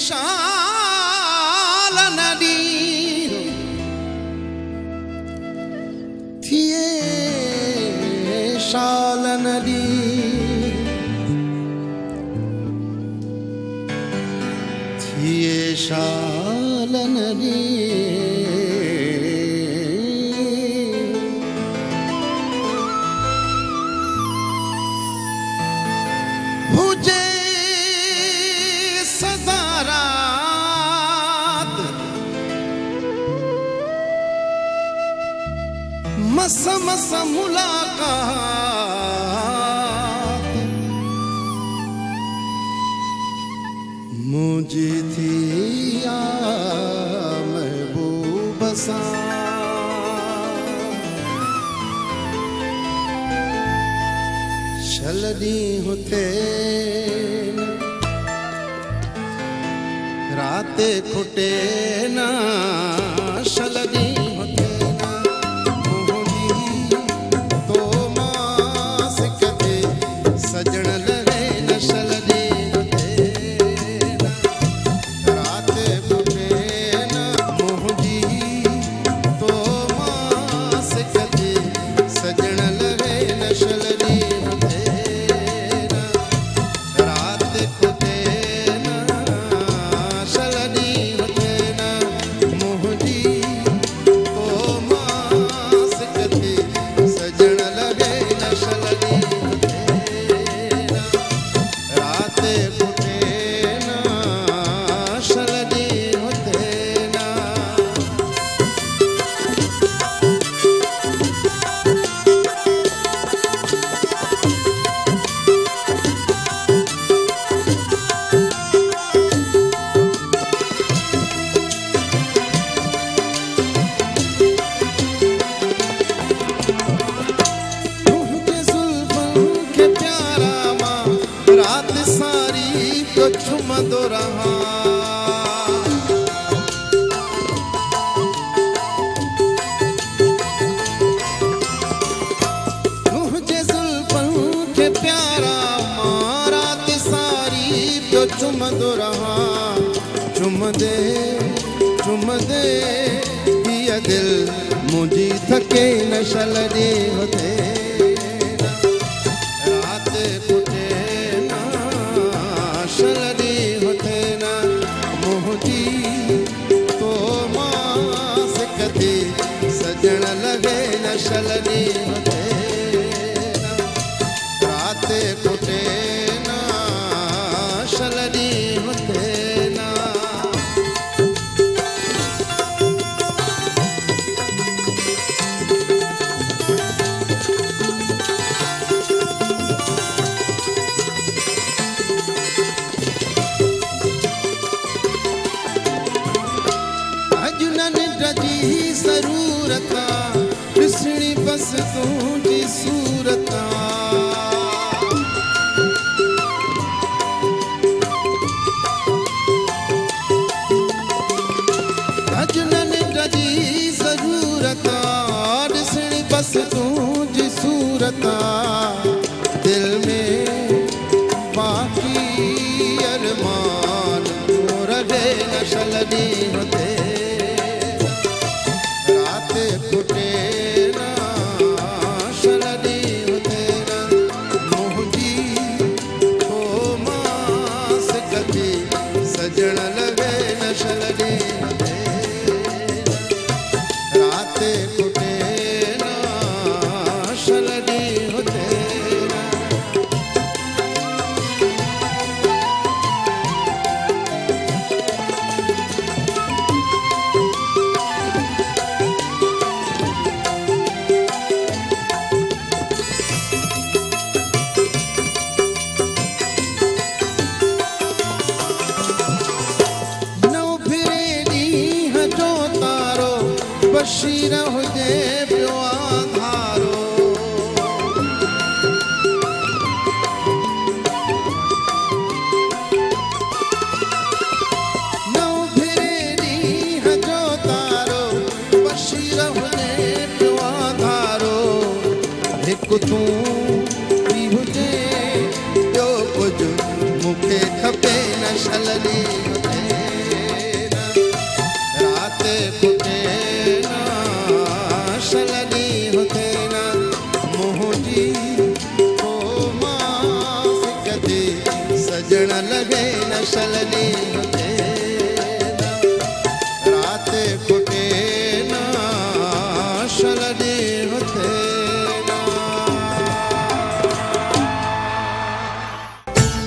शाल नदी थिए शाल नदी थिए शाल नदी भुजे सदा रात मस मस मुलाकात मुझे थी या महबूब सा छलनी होते राते खुटे ना छलनी होते ना मोहनी तो मास कदे सजन लगे न छलनी होते ना राते खुटे ना मोहनी तो मास कदे सजन लगे न छलनी झुमदो रहा मुझे जुल्फों के प्यारा रात सारी तो झुमदो रहा झुम दे ये दिल मुझे थके न छलनी होते रात फुटे ना छलनी होते ना मोहती तो मास कदी सजन लगे न छलनी होते ना रात फुटे ना छलनी होते ना जरूरता कृष्णी बस तुझी सूरता अजनन रजी जरूरता कृष्णी बस तुझी सूरता दिल में बाकी अरमान रहे न छलनी होते फुटे ना छलनी होते ना मोहती तो मास कदी सजन लगे न छलनी होते रात फुटे ना छलनी होते ना बशीर हुजे पियो आधारो नौ भेरी हजो तारो बशीर हुजे पियो आधारो हिकु तू भी हुजे ॿियो कुझु मूंखे खपे न छलनी होते ॾियण लॻे नसलनी